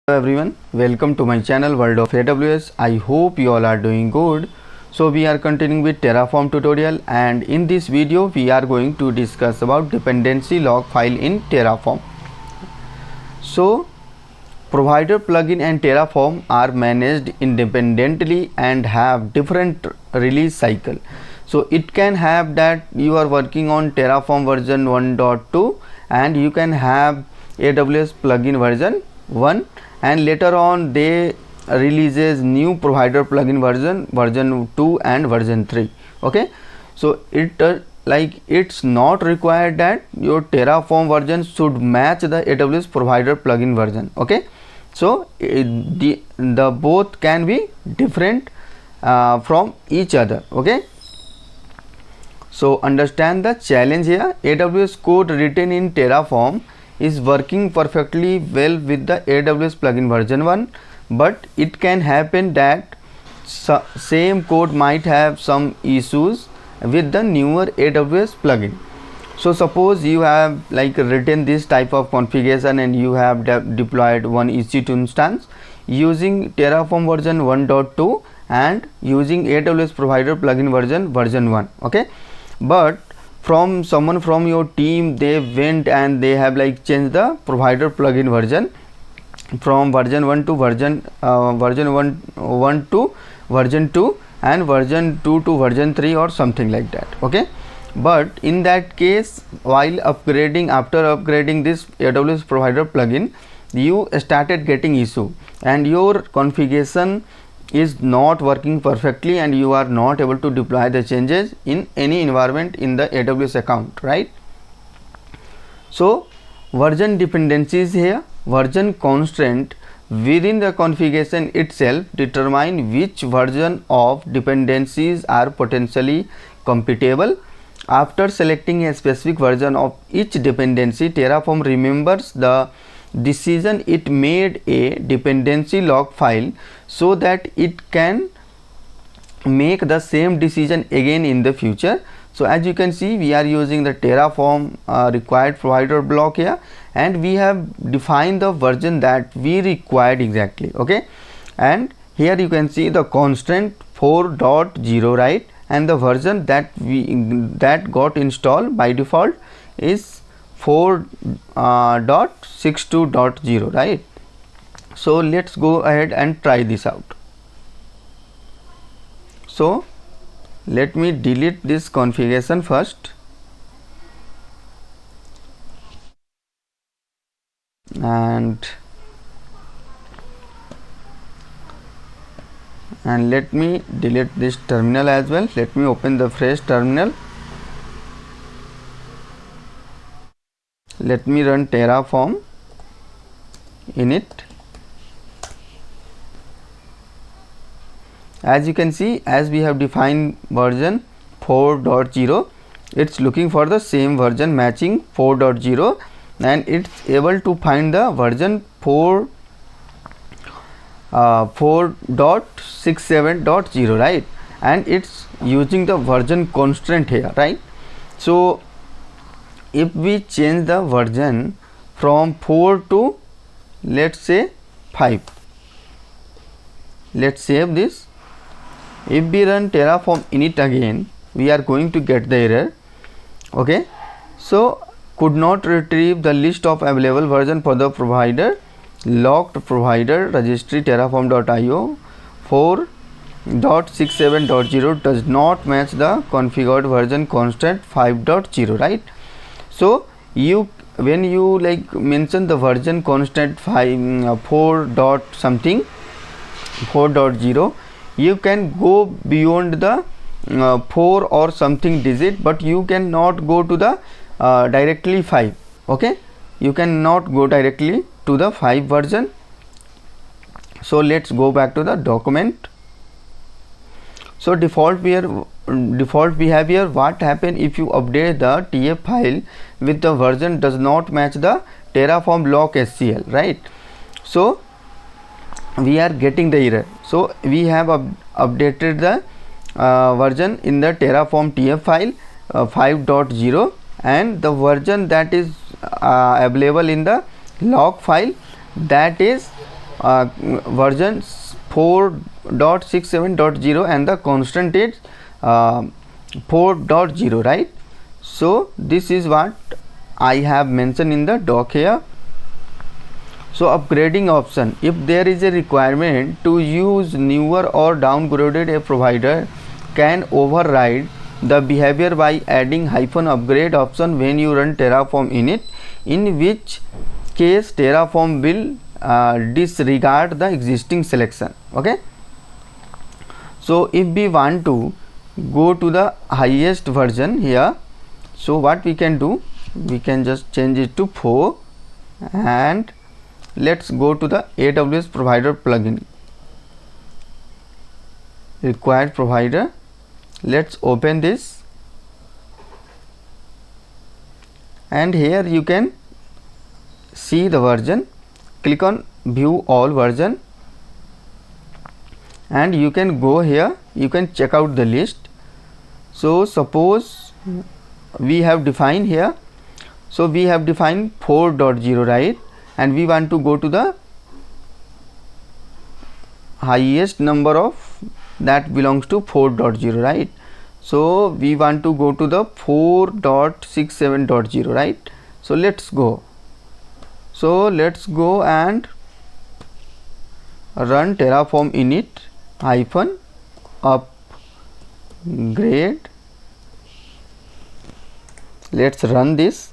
Hello everyone, welcome to my channel World of AWS. I hope you all are doing good. So we are continuing with Terraform tutorial, and in this video we are going to discuss about dependency log file in Terraform. So provider plugin and Terraform are managed independently and have different release cycle. So it can have that you are working on Terraform version 1.2 and you can have AWS plugin version 1, and later on they releases new provider plugin version 2 and version 3. Okay, so it's not required that your Terraform version should match the AWS provider plugin version. Okay, so the both can be different from each other. Okay, so understand the challenge here. AWS code written in Terraform is working perfectly well with the AWS plugin version 1, but it can happen that same code might have some issues with the newer AWS plugin. So suppose you have written this type of configuration and you have deployed one EC2 instance using Terraform version 1.2 and using AWS provider plugin version 1. Okay, but from someone from your team, they went and they have changed the provider plugin version from version 1 to version 1 to version 2 and version 2 to version 3 or something like that. Okay, but in that case, while after upgrading this AWS provider plugin, you started getting issue and your configuration is not working perfectly and you are not able to deploy the changes in any environment in the AWS account, right? So version dependencies here, version constraint within the configuration itself determine which version of dependencies are potentially compatible. After selecting a specific version of each dependency, Terraform remembers the decision it made a dependency log file so that it can make the same decision again in the future. So as you can see, we are using the Terraform required provider block here, and we have defined the version that we required exactly. Okay, and here you can see the constraint 4.0, right, and the version that got installed by default is 4.62.0, right? So let's go ahead and try this out. So let me delete this configuration first, and let me delete this terminal as well. Let me open the fresh terminal. Let me run Terraform init. As you can see, as we have defined version 4.0, it's looking for the same version matching 4.0 and it's able to find the version 4.67.0, right, and it's using the version constraint here, right? So if we change the version from 4 to let's say 5, let's save this. If we run Terraform init again, we are going to get the error. Okay, so could not retrieve the list of available version for the provider, locked provider registry terraform.io 4.67.0 does not match the configured version constraint 5.0, right? So when you mention the version constraint 4 dot something 4.0, you can go beyond the 4 or something digit, but you cannot go to the directly 5. Okay, you cannot go directly to the 5 version. So let's go back to the document. So default behavior, what happen if you update the TF file with the version does not match the Terraform lock.hcl, right? So we are getting the error. So we have updated the version in the Terraform TF file 5.0, and the version that is available in the log file, that is version 4.67.0 and the constant is 4.0, right? So this is what I have mentioned in the doc here. So upgrading option, if there is a requirement to use newer or downgraded, a provider can override the behavior by adding -upgrade option when you run Terraform init, in which case Terraform will disregard the existing selection. Okay, so if we want to go to the highest version here, so what we can do, we can just change it to 4 and let's go to the AWS provider plugin, required provider. Let's open this, and here you can see the version. Click on view all version and you can go here, you can check out the list. So suppose we have defined here, so we have defined 4.0, right, and we want to go to the highest number of that belongs to 4.0, right? So we want to go to the 4.67.0, right? So let's go. So let's go and run Terraform init -upgrade. Let's run this.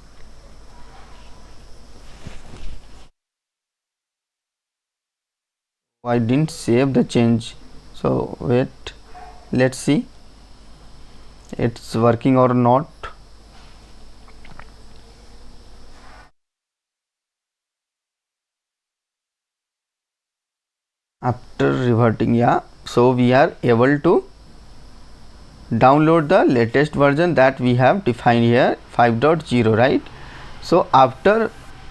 I didn't save the change, so wait, let's see it's working or not. After reverting, yeah, so we are able to download the latest version that we have defined here, 5.0, right? So after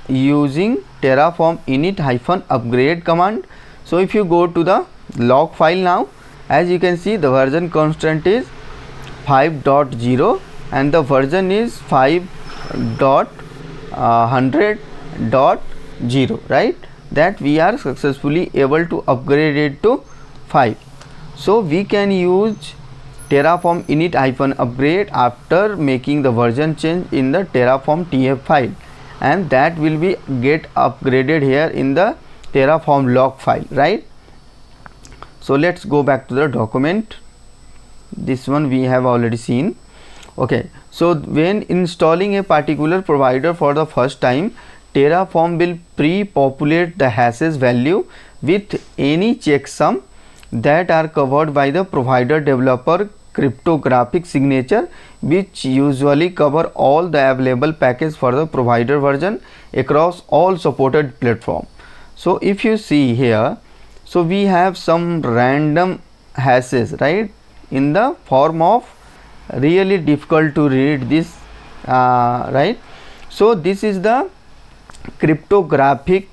using Terraform init -upgrade command, so if you go to the log file now, as you can see the version constant is 5.0 and the version is 5.100.0, right? That we are successfully able to upgrade it to 5. So we can use Terraform init -upgrade after making the version change in the Terraform TF file, and that will be get upgraded here in the Terraform log file, right? So let's go back to the document. This one we have already seen. Okay, so when installing a particular provider for the first time, Terraform will pre-populate the hashes value with any checksum that are covered by the provider developer cryptographic signature, which usually cover all the available package for the provider version across all supported platform. So if you see here, so we have some random hashes, right, in the form of really difficult to read this, right? So this is the cryptographic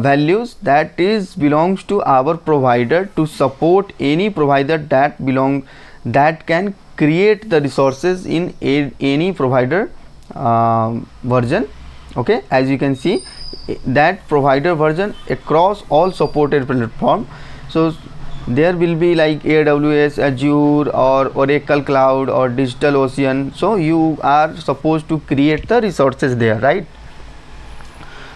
values that is belongs to our provider to support any provider that can create the resources in any provider version. Okay, as you can see that provider version across all supported platform. So there will be like AWS, Azure or Oracle Cloud or DigitalOcean. So you are supposed to create the resources there, right?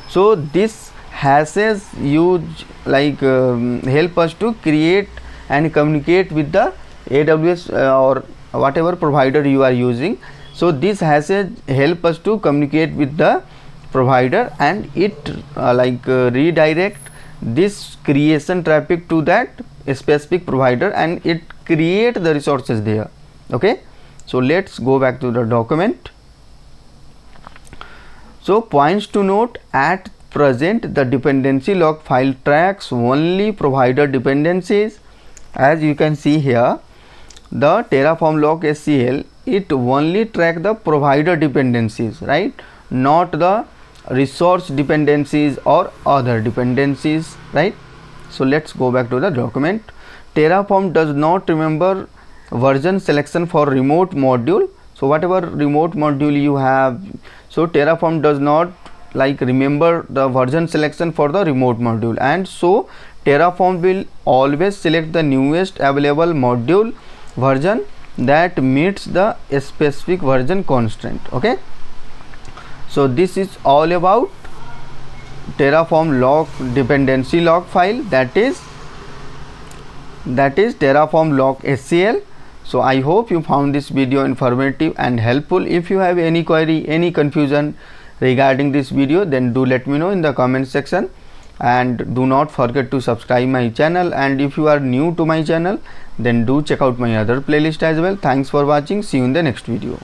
So this hashes use like help us to create and communicate with the AWS or whatever provider you are using. So this hashes help us to communicate with the provider, and it redirect this creation traffic to that specific provider, and it create the resources there. Okay, so let's go back to the document. So points to note: at present the dependency log file tracks only provider dependencies. As you can see here, the Terraform lock.hcl, it only track the provider dependencies, right, not the resource dependencies or other dependencies, right? So let's go back to the document. Terraform does not remember version selection for remote module. So whatever remote module you have, so Terraform does not like remember the version selection for the remote module, and so Terraform will always select the newest available module version that meets the specific version constraint. Okay, so this is all about Terraform lock dependency lock file, that is Terraform .lock.hcl. So I hope you found this video informative and helpful. If you have any query, any confusion regarding this video, then do let me know in the comment section, and do not forget to subscribe my channel, and if you are new to my channel, then do check out my other playlist as well. Thanks for watching. See you in the next video.